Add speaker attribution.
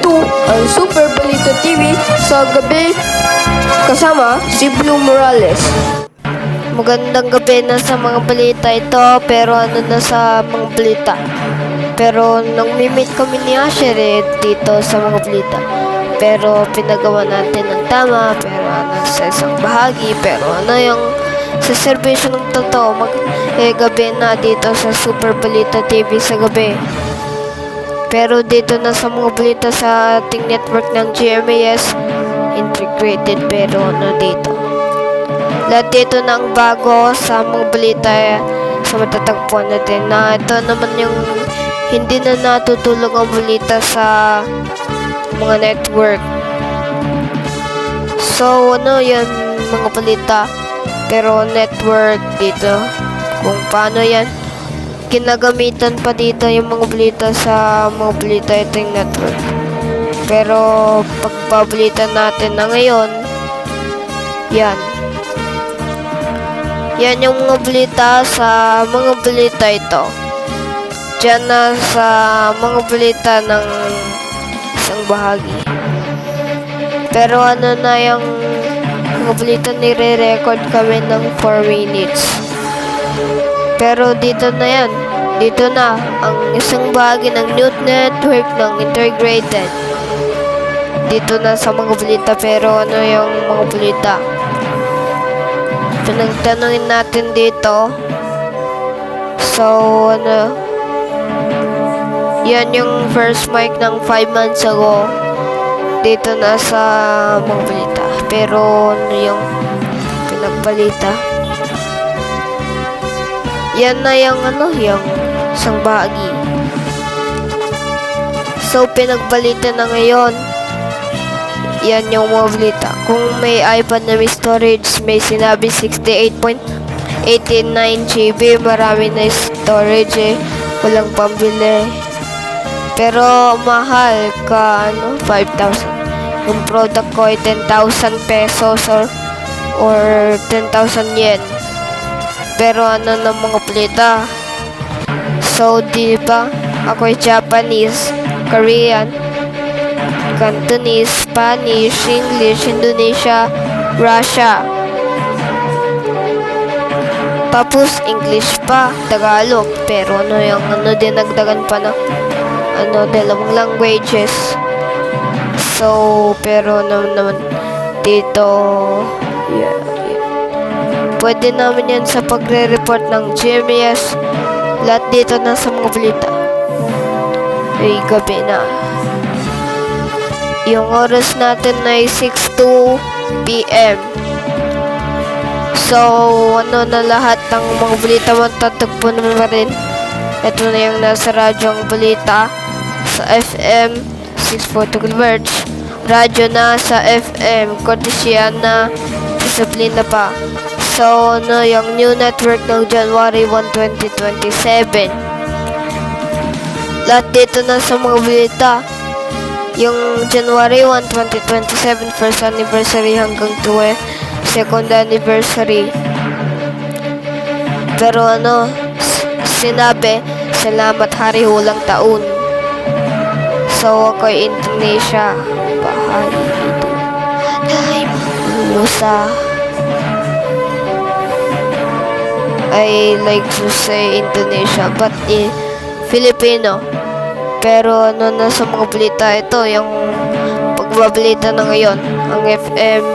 Speaker 1: to ang Super Balita TV sa gabi kasama si Blue Morales.
Speaker 2: Magandang gabi na sa mga balita ito, pero na sa mga balita. Pero nang meet kami ni Asher dito sa mga balita. Pero pinagawa natin ng tama, pero sa isang bahagi, pero yung sa serbisyo ng totoo, gabi na dito sa Super Balita TV sa gabi. Pero dito na sa mga balita sa ating network ng GMAS integrated, pero dito. Lahat dito na ang bago sa mga balita sa matatagpuan natin na ito naman yung hindi na natutulog ang balita sa mga network. So yan mga balita, pero network dito kung paano yan ginagamitan pa dito yung mga balita sa mga balita itong network. Pero pagbabalita natin na ngayon, yan yung mga balita sa mga balita ito. Diyan na sa mga balita ng isang bahagi. Pero na yung mga balita nire-record kami ng 4 minutes. Pero dito na yan. Dito na ang isang bahagi ng News Network ng integrated. Dito na sa mga balita, pero yung mga balita. Pinagtanungin natin dito. So, yan yung first mic ng 5 months ago. Dito na sa mga balita. Pero, yung pinagbalita. Yan na yung yung isang bahagi. So, pinagbalita na ngayon. Yan yung mga balita. Kung may iPad na may storage, may sinabi 68.89 GB. Marami na storage walang pambili. Pero mahal ka 5,000. Yung product ko ay 10,000 pesos or 10,000 yen. Pero ng mga balita. So, diba? Ako ay Japanese, Korean, Cantonese, Spanish, English, Indonesia, Russia. Tapos English pa, Tagalog. Pero yung dinagdagan pa na dalawang languages. So, pero naman dito, pwede namin yan sa pagre-report ng GMAS. Lahat dito na sa mga balita. Ay, gabi na. Yung oras natin ay 6:02 PM. So, na lahat ng mga balita matatagpo naman pa rin. Ito na yung nasa radyo ang balita sa FM 642 kHz. Radyo na sa FM, kortesya na disiplina pa. So, yung new network ng January 1, 2027. Lahat dito na sa mga balita. Yung January 1, 2027, first anniversary hanggang second anniversary. Pero sinabi, salamat hari hulang taon. So, ako'y Indonesia. Bahagi dito. Lusa. I like to say Indonesia, but Filipino. Pero na sa mga balita ito, yung pagbabalita na ngayon, ang FM